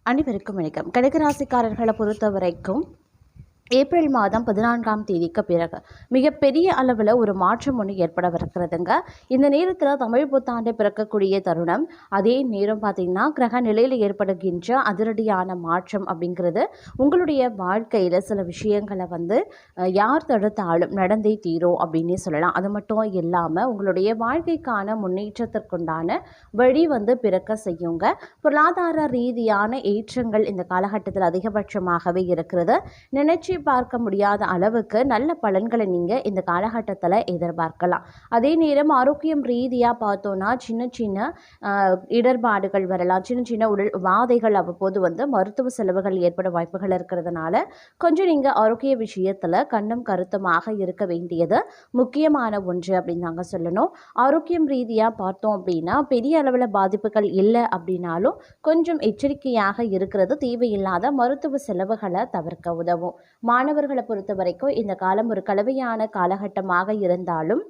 அனைவருக்கும் வணக்கம். கடகராசிக்காரர்களை பொறுத்த வரைக்கும் ஏப்ரல் மாதம் 14ஆம் தேதிக்கு பிறகு மிகப்பெரிய அளவில் ஒரு மாற்றம் ஒன்று ஏற்படவிருக்கிறதுங்க. இந்த நேரத்தில் தமிழ் புத்தாண்டை பிறக்கக்கூடிய தருணம். அதே நேரம் பார்த்திங்கன்னா கிரக நிலையில் ஏற்படுகின்ற அதிரடியான மாற்றம் அப்படிங்கிறது உங்களுடைய வாழ்க்கையில் சில விஷயங்களை யார் தடுத்தாலும் நடந்தே தீரும் அப்படின்னே சொல்லலாம். அது மட்டும் இல்லாமல் உங்களுடைய வாழ்க்கைக்கான முன்னேற்றத்திற்குண்டான வழி பிறக்க செய்யுங்க. பொருளாதார ரீதியான ஏற்றங்கள் இந்த காலகட்டத்தில் அதிகபட்சமாகவே இருக்கிறது. நினைச்சு பார்க்க முடியாத அளவுக்கு நல்ல பலன்களை நீங்கள் இந்த காலகட்டத்தில் எதிர்பார்க்கலாம். அதே நேரம் ஆரோக்கியம் ரீதியாக பார்த்தோன்னா சின்ன சின்ன இடர்பாடுகள் வரலாம். சின்ன சின்ன உடல் வாதைகள் அவ்வப்போது மருத்துவ செலவுகள் ஏற்பட வாய்ப்புகள் இருக்கிறதுனால கொஞ்சம் நீங்கள் ஆரோக்கிய விஷயத்தில் கண்ணும் கருத்துமாக இருக்க வேண்டியது முக்கியமான ஒன்று அப்படின்னு நாங்கள் சொல்லணும். ஆரோக்கியம் ரீதியாக பார்த்தோம் அப்படின்னா பெரிய அளவில் பாதிப்புகள் இல்லை அப்படின்னாலும் கொஞ்சம் எச்சரிக்கையாக இருக்கிறது தேவையில்லாத மருத்துவ செலவுகளை தவிர்க்க உதவும். மாணவர்களை பொறுத்த வரைக்கும் இந்த காலம் ஒரு கலவையான காலகட்டமாக இருந்தாலும்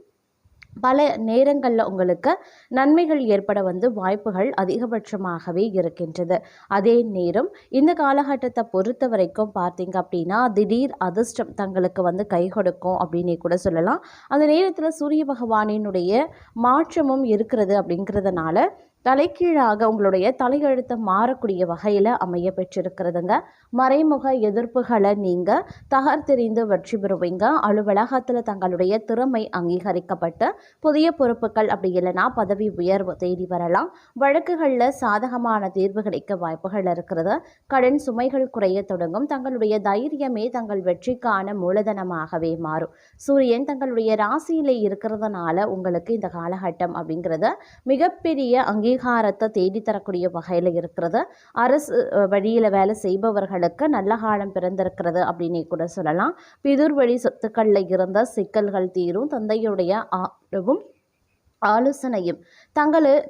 பல நேரங்களில் உங்களுக்கு நன்மைகள் ஏற்பட வாய்ப்புகள் அதிகபட்சமாகவே இருக்கின்றது. அதே நேரம் இந்த காலகட்டத்தை பொறுத்த வரைக்கும் பார்த்தீங்க அப்படின்னா திடீர் அதிர்ஷ்டம் தங்களுக்கு கை கொடுக்கும் அப்படின்னே கூட சொல்லலாம். அந்த நேரத்தில் சூரிய பகவானினுடைய மாற்றமும் இருக்கிறது அப்படிங்கிறதுனால தலைகீழாக உங்களுடைய தலையெழுத்தை மாறக்கூடிய வகையில் அமைய பெற்றிருக்கிறதுங்க. மறைமுக எதிர்ப்புகளை நீங்கள் தகர்த்தெறிந்து வெற்றி பெறுவீங்க. அலுவலகத்தில் தங்களுடைய திறமை அங்கீகரிக்கப்பட்டு புதிய பொறுப்புகள் அப்படி இல்லைனா பதவி உயர்வு தேடி வரலாம். வழக்குகளில் சாதகமான தீர்வு கிடைக்க வாய்ப்புகள் இருக்கிறது. கடன் சுமைகள் குறைய தொடங்கும். தங்களுடைய தைரியமே தங்கள் வெற்றிக்கான மூலதனமாகவே மாறும். சூரியன் தங்களுடைய ராசியிலே இருக்கிறதுனால உங்களுக்கு இந்த காலகட்டம் அப்படிங்கிறது மிகப்பெரிய அங்கீகாரத்தை தேடித்தரக்கூடிய வகையில் இருக்கிறது. அரசு வழியில் வேலை செய்பவர்களுக்கு நல்ல காலம் பிறந்திருக்கிறது அப்படின்னே கூட சொல்லலாம். பிதுர் வழி சொத்துக்களில் இருந்த சிக்கல்கள் தீரும். தந்தையுடைய ஆதரவும் ஆலோசனையும்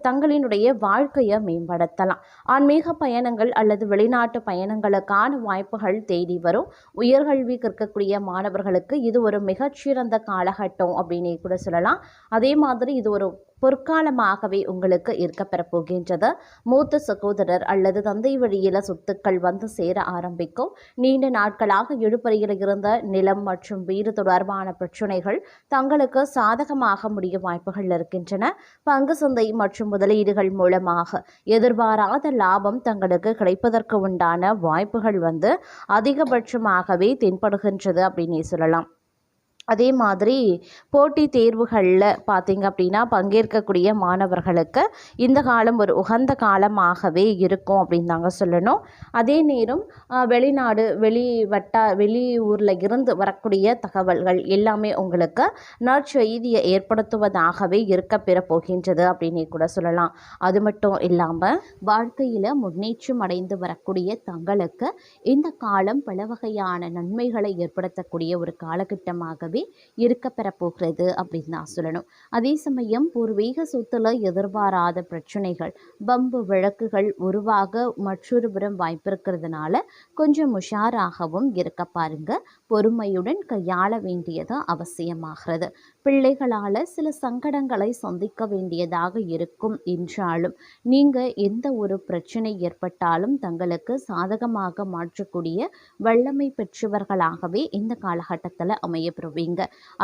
தங்களினுடைய வாழ்க்கையை மேம்படுத்தலாம். ஆன்மீக பயணங்கள் அல்லது வெளிநாட்டு பயணங்களுக்கான வாய்ப்புகள் தேடி வரும். உயர்கல்வி கற்கக்கூடிய மாணவர்களுக்கு இது ஒரு மிகச்சிறந்த காலகட்டம் அப்படின்னே கூட சொல்லலாம். அதே மாதிரி இது ஒரு பொற்காலமாகவே உங்களுக்கு இருக்கப்பெற போகின்றது. மூத்த சகோதரர் அல்லது தந்தை வழியில் சொத்துக்கள் சேர ஆரம்பிக்கும். நீண்ட நாட்களாக இழுபறியில் இருந்த நிலம் மற்றும் வீடு தொடர்பான பிரச்சனைகள் தங்களுக்கு சாதகமாக முடிய வாய்ப்புகள் இருக்கின்றன. பங்கு சந்தை மற்றும் முதலீடுகள் மூலமாக எதிர்பாராத லாபம் தங்களுக்கு கிடைப்பதற்கு உண்டான வாய்ப்புகள் அதிகபட்சமாகவே தென்படுகின்றது அப்படின்னே சொல்லலாம். அதே மாதிரி போட்டித் தேர்வுகளில் பார்த்திங்க அப்படின்னா பங்கேற்கக்கூடிய மாணவர்களுக்கு இந்த காலம் ஒரு உகந்த காலமாகவே இருக்கும் அப்படின்னு தாங்க சொல்லணும். அதே நேரம் வெளிநாடு வெளியூரில் இருந்து வரக்கூடிய தகவல்கள் எல்லாமே உங்களுக்கு நற்செய்தியை ஏற்படுத்துவதாகவே இருக்க பெற போகின்றது அப்படின்னு கூட சொல்லலாம். அது மட்டும் இல்லாமல் வாழ்க்கையில் முன்னேற்றம் அடைந்து வரக்கூடிய தங்களுக்கு இந்த காலம் பல வகையான நன்மைகளை ஏற்படுத்தக்கூடிய ஒரு காலகட்டமாகவே இருக்க பெற போகிறது அப்படின்னு தான் சொல்லணும். அதே சமயம் பூர்வீக சொத்துல எதிர்பாராத பிரச்சனைகள் பம்பு வழக்குகள் உருவாக மற்றொரு புறம் வாய்ப்பு இருக்கிறதுனால கொஞ்சம் உஷாராகவும் இருக்க பாருங்க. பொறுமையுடன் கையாள வேண்டியது அவசியமாகிறது. பிள்ளைகளால் சில சங்கடங்களை சந்திக்க வேண்டியதாக இருக்கும் என்றாலும் நீங்கள் எந்த ஒரு பிரச்சனை ஏற்பட்டாலும் தங்களுக்கு சாதகமாக மாற்றக்கூடிய வல்லமை பெற்றவர்களாகவே இந்த காலகட்டத்தில் அமையப்பெறுவீங்க.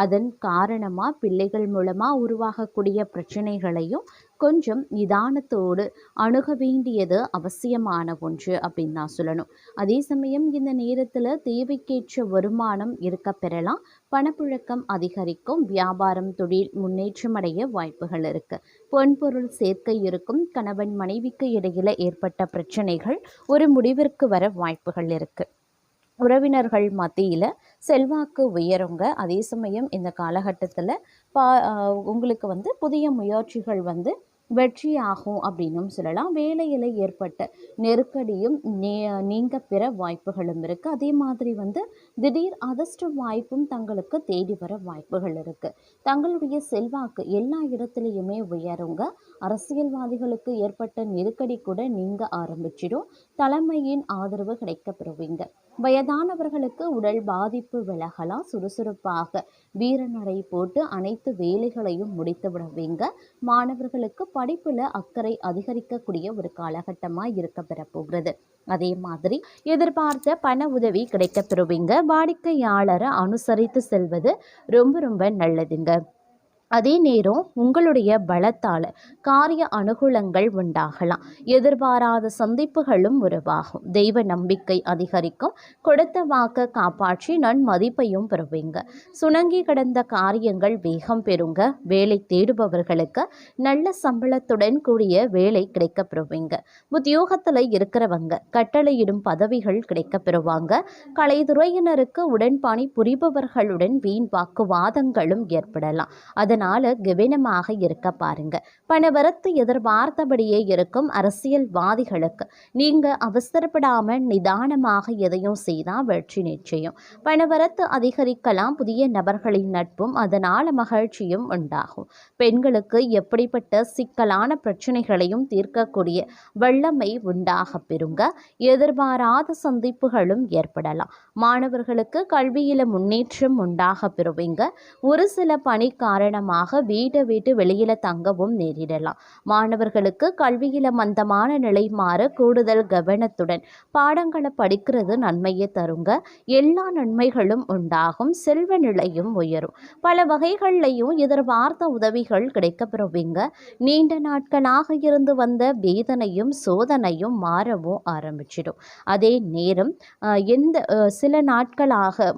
அதன் காரணமாக பிள்ளைகள் மூலமாக உருவாகக்கூடிய பிரச்சனைகளையும் கொஞ்சம் நிதானத்தோடு அணுக வேண்டியது அவசியமான ஒன்று அப்படின்னு நான் சொல்லணும். அதே சமயம் இந்த நேரத்தில் தேவைக்கேற்ற வருமானம் இருக்க பெறலாம். பணப்புழக்கம் அதிகரிக்கும். வியாபாரம் தொழில் முன்னேற்றம் அடைய வாய்ப்புகள் இருக்கு. பொன்பொருள் சேர்க்கை இருக்கும். கணவன் மனைவிக்கு இடையில ஏற்பட்ட பிரச்சனைகள் ஒரு முடிவிற்கு வர வாய்ப்புகள் இருக்கு. உறவினர்கள் மத்தியில் செல்வாக்கு உயருங்க. அதே சமயம் இந்த காலகட்டத்தில் உங்களுக்கு புதிய முயற்சிகள் வெற்றியாகும் அப்படின்னும் சொல்லலாம். வேலையில் ஏற்பட்ட நெருக்கடியும் நீங்க பெற வாய்ப்புகளும் இருக்குது. அதே மாதிரி திடீர் அதிர்ஷ்ட வாய்ப்பும் தங்களுக்கு தேடி வர வாய்ப்புகள் இருக்குது. தங்களுடைய செல்வாக்கு எல்லா இடத்துலையுமே உயருங்க. அரசியல்வாதிகளுக்கு ஏற்பட்ட நெருக்கடி கூட நீங்க ஆரம்பிச்சிடும். தலைமையின் ஆதரவு கிடைக்க பெறுவீங்க. வயதானவர்களுக்கு உடல் பாதிப்பு விலகலாம். சுறுசுறுப்பாக வீரநடை போட்டு அனைத்து வேலைகளையும் முடித்து விடுவீங்க. மாணவர்களுக்கு படிப்புல அக்கறை அதிகரிக்கக்கூடிய ஒரு காலகட்டமா இருக்க பெறப்போகிறது. அதே மாதிரி எதிர்பார்த்த பண உதவி கிடைக்க பெறுவீங்க. வாடிக்கையாளரை அனுசரித்து செல்வது ரொம்ப ரொம்ப நல்லதுங்க. அதே நேரம் உங்களுடைய பலத்தால் காரிய அனுகூலங்கள் உண்டாகலாம். எதிர்பாராத சந்திப்புகளும் உருவாகும். தெய்வ நம்பிக்கை அதிகரிக்கும். கொடுத்த வாக்க காப்பாற்றி நன்மதிப்பையும் பெறுவீங்க. சுணங்கி கிடந்த காரியங்கள் வேகம் பெறுங்க. வேலை தேடுபவர்களுக்கு நல்ல சம்பளத்துடன் கூடிய வேலை கிடைக்க பெறுவீங்க. உத்தியோகத்தில் இருக்கிறவங்க கட்டளையிடும் பதவிகள் கிடைக்க பெறுவாங்க. கலைத்துறையினருக்கு உடன்பணி புரிபவர்களுடன் வீண் வாக்குவாதங்களும் ஏற்படலாம். அதனால் கவனமாக இருக்க பாருங்க. பணவரத்து எதிர்பார்த்தபடியே இருக்கும். அரசியல்வாதிகளுக்கு நீங்க அவசரப்படாம நிதானமாக எதையும் செய்தால் வெற்றி நிச்சயம். பணவரத்து அதிகரிக்கலாம். புதிய நபர்களின் நட்பும் அதனால மகிழ்ச்சியும் உண்டாகும். பெண்களுக்கு எப்படிப்பட்ட சிக்கலான பிரச்சனைகளையும் தீர்க்கக்கூடிய வல்லமை உண்டாக பெறுங்க. எதிர்பாராத சந்திப்புகளும் ஏற்படலாம். மாணவர்களுக்கு கல்வியில முன்னேற்றம் உண்டாக பெறுவீங்க. ஒரு சில பணி காரணமாக வீட்டை விட்டு வெளியில தங்கவும் நேரிடலாம். மாணவர்களுக்கு கல்வியில மந்தமான நிலை மாற கூடுதல் கவனத்துடன் பாடங்களை படிக்கிறது நன்மையை தருங்க. எல்லா நன்மைகளும் உண்டாகும். செல்வ நிலையும் உயரும். பல வகைகள்லையும் எதிர்பார்த்த உதவிகள் கிடைக்க பெறுவீங்க. நீண்ட நாட்களாக இருந்து வந்த வேதனையும் சோதனையும் மாறவும் ஆரம்பிச்சிடும். அதே நேரம் சில நாட்களாக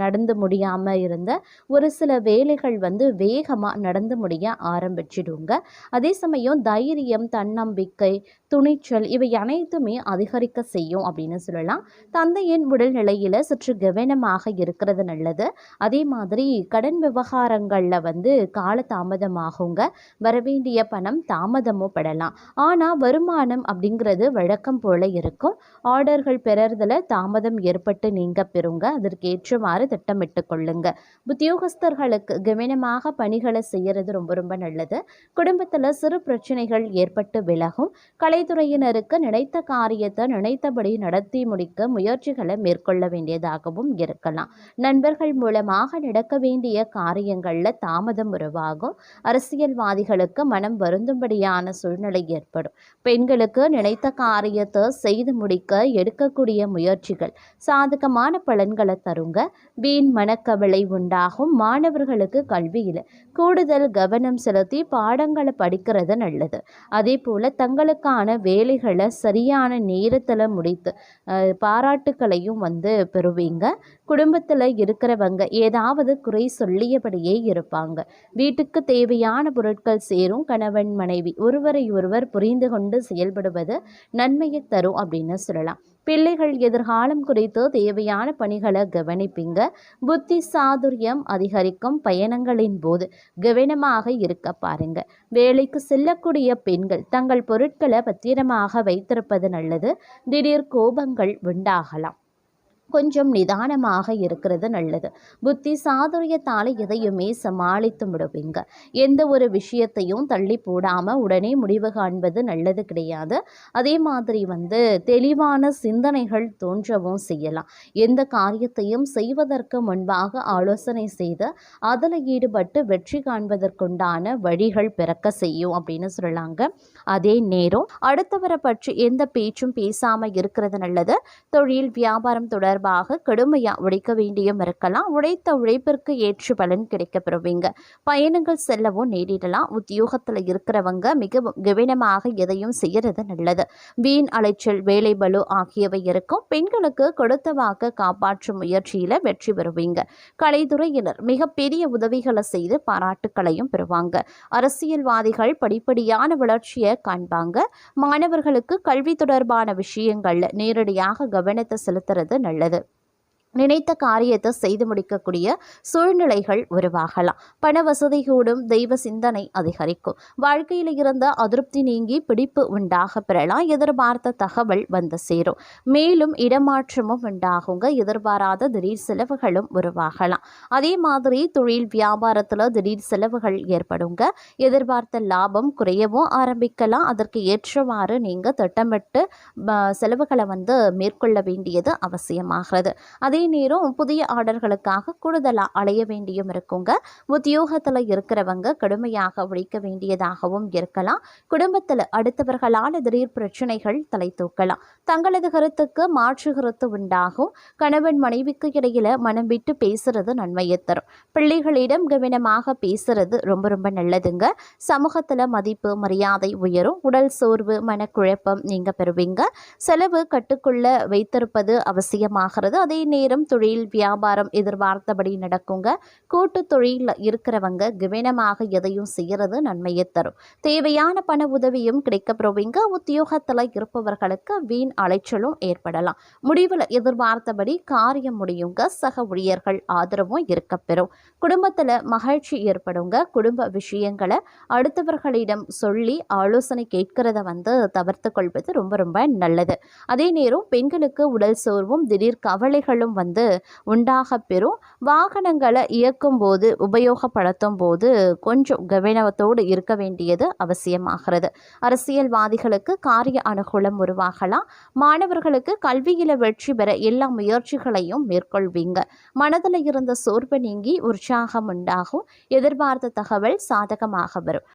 நடந்து முடியாம இருந்த ஒரு சில வேலைகள் வேகமாக நடந்து முடிய ஆரம்பிச்சிடுங்க. அதே சமயம் தைரியம், தன்னம்பிக்கை, துணிச்சல் இவை அனைத்துமே அதிகரிக்க செய்யும் அப்படின்னு சொல்லலாம். தந்தையின் உடல்நிலையில் சற்று கவனமாக இருக்கிறது நல்லது. அதே மாதிரி கடன் விவகாரங்களில் காலதாமதமாகுங்க. வரவேண்டிய பணம் தாமதமும் படலாம். ஆனால் வருமானம் அப்படிங்கிறது வழக்கம் போல இருக்கும். ஆர்டர்கள் பெறறதுல தாமதம் ஏற்பட்டு நீங்க பெறுங்க. அதற்கேற்றவாறு திட்டமிட்டு கொள்ளுங்க. உத்தியோகஸ்தர்களுக்கு கவனமாக பணிகளை செய்யறது ரொம்ப ரொம்ப நல்லது. குடும்பத்தில் சிறு பிரச்சனைகள் ஏற்பட்டு விலகும். கலைத்துறையினருக்கு நினைத்த காரியத்தை நினைத்தபடி நடத்தி முடிக்க முயற்சிகளை மேற்கொள்ள வேண்டியதாகவும் இருக்கலாம். நண்பர்கள் மூலமாக நடக்க வேண்டிய காரியங்களில் தாமதம் உருவாகும். அரசியல்வாதிகளுக்கு மனம் வருந்தும்படியான சூழ்நிலை ஏற்படும். பெண்களுக்கு நினைத்த காரியத்தை செய்து முடிக்க எடுக்கக்கூடிய முயற்சிகள் சாதகமான பலன்களை தருங்க. வீண் மனக்கவலை உண்டாகும். மாணவர்களுக்கு கல்வியில் கூடுதல் கவனம் செலுத்தி பாடங்களை படிக்கிறது நல்லது. அதே போல் தங்களுக்கான வேலைகளை சரியான நேரத்தில் முடித்து பாராட்டுக்களையும் பெறுவீங்க. குடும்பத்தில் இருக்கிறவங்க ஏதாவது குறை சொல்லியபடியே இருப்பாங்க. வீட்டுக்கு தேவையான பொருட்கள் சேரும். கணவன் மனைவி ஒருவரை ஒருவர் புரிந்து கொண்டு செயல்படுவது நன்மையை தரும் அப்படின்னு சொல்லலாம். பிள்ளைகள் எதிர்காலம் குறித்து தேவையான பணிகளை கவனிப்பீங்க. புத்தி சாதுரியம் அதிகரிக்கும். பயணங்களின் போது கவனமாக இருக்க பாருங்க. வேலைக்கு செல்லக்கூடிய பெண்கள் தங்கள் பொருட்களை பத்திரமாக வைத்திருப்பது நல்லது. திடீர் கோபங்கள் உண்டாகலாம். கொஞ்சம் நிதானமாக இருக்கிறது நல்லது. புத்தி சாதுரியத்தால் எதையுமே சமாளித்து விடுவீங்க. எந்த ஒரு விஷயத்தையும் தள்ளி போடாமல் உடனே முடிவு காண்பது நல்லது கிடையாது. அதே மாதிரி தெளிவான சிந்தனைகள் தோன்றவும் செய்யலாம். எந்த காரியத்தையும் செய்வதற்கு முன்பாக ஆலோசனை செய்து அதில் ஈடுபட்டு வெற்றி காண்பதற்குண்டான வழிகள் பிறக்க செய்யும் அப்படின்னு சொல்லலாங்க. அதே நேரம் அடுத்தவரை பற்றி எந்த பேச்சும் பேசாமல் இருக்கிறது நல்லது. தொழில் வியாபாரம் தொடர்பாக கடுமையாக உழைக்க வேண்டியும் இருக்கலாம். உழைத்த உழைப்பிற்கு ஏற்ற பலன் கிடைக்க பெறுவீங்க. பயணங்கள் செல்லவும் நேரிடலாம். உத்தியோகத்தில் இருக்கிறவங்க மிகவும் கவனமாக எதையும் செய்யறது நல்லது. வீண் அலைச்சல், வேலை பளு ஆகியவை இருக்கும். பெண்களுக்கு கொடுத்த வாக்க காப்பாற்றும் முயற்சியில் வெற்றி பெறுவீங்க. கலைத்துறையினர் மிகப்பெரிய உதவிகளை செய்து பாராட்டுக்களையும் பெறுவாங்க. அரசியல்வாதிகள் படிப்படியான வளர்ச்சியை காண்பாங்க. மாணவர்களுக்கு கல்வி தொடர்பான விஷயங்கள் நேரடியாக கவனத்தை செலுத்துறது நல்லது. நினைத்த காரியத்தை செய்து முடிக்கக்கூடிய சூழ்நிலைகள் உருவாகலாம். பண வசதி கூடும், தெய்வ சிந்தனை அதிகரிக்கும். வாழ்க்கையில் இருந்த அதிருப்தி நீங்கி பிடிப்பு உண்டாக பெறலாம். எதிர்பார்த்த தகவல் வந்து சேரும். மேலும் இடமாற்றமும் உண்டாகுங்க. எதிர்பாராத திடீர் செலவுகளும் உருவாகலாம். அதே மாதிரி தொழில் வியாபாரத்தில் திடீர் செலவுகள் ஏற்படுங்க. எதிர்பார்த்த லாபம் குறையவும் ஆரம்பிக்கலாம். அதற்கு ஏற்றவாறு நீங்கள் திட்டமிட்டு செலவுகளை மேற்கொள்ள வேண்டியது அவசியமாகிறது. அதே நேரம் புதிய ஆர்டர்களுக்காக கூடுதலாக அலைய வேண்டியும் இருக்குங்க. உத்தியோகத்தில் இருக்கிறவங்க கடுமையாக உழைக்க வேண்டியதாகவும் இருக்கலாம். குடும்பத்தில் அடுத்தவர்களால் திடீர் பிரச்சனைகள் தலை தூக்கலாம். தங்களது கருத்துக்கு மாற்று கருத்து உண்டாகும். கணவன் மனைவிக்கு இடையில மனம் விட்டு பேசுறது நன்மையை தரும். பிள்ளைகளிடம் கவனமாக பேசுறது ரொம்ப ரொம்ப நல்லதுங்க. சமூகத்தில் மதிப்பு மரியாதை உயரும். உடல் சோர்வு மனக்குழப்பம் நீங்க பெறுவீங்க. செலவு கட்டுக்குள்ள வைத்திருப்பது அவசியமாகிறது. அதே நேரம் தொழில் வியாபாரம் எதிர்பார்த்தபடி நடக்குங்க. கூட்டு தொழில் இருக்கிறவங்க கவனமாக எதையும் செய்யறது நன்மையை தரும். தேவையான பண உதவியும் கிடைக்கப்பெறுவீங்க. உத்தியோகத்தில் இருப்பவர்களுக்கு வீண் அலைச்சலும் ஏற்படலாம். முடிவில் எதிர்பார்த்தபடி காரியம் முடியுங்க. சக ஊழியர்கள் ஆதரவும் இருக்கப்பெறும். குடும்பத்தில் மகிழ்ச்சி ஏற்படுங்க. குடும்ப விஷயங்களை அடுத்தவர்களிடம் சொல்லி ஆலோசனை கேட்கிறத தவிர்த்து கொள்வது ரொம்ப ரொம்ப நல்லது. அதே நேரம் பெண்களுக்கு உடல் சோர்வும் திடீர் கவலைகளும் உண்டாக பெறும். வாகனங்களை இயக்கும் போது உபயோகப்படுத்தும் போது கொஞ்சம் கவனத்தோடு இருக்க வேண்டியது அவசியமாகிறது. அரசியல்வாதிகளுக்கு காரிய அனுகூலம் உருவாகலாம். மாணவர்களுக்கு கல்வியில வெற்றி பெற எல்லா முயற்சிகளையும் மேற்கொள்வீங்க. மனதில் இருந்த சோர்வு நீங்கி உற்சாகம் உண்டாகும். எதிர்பார்த்த தகவல் சாதகமாக வரும்.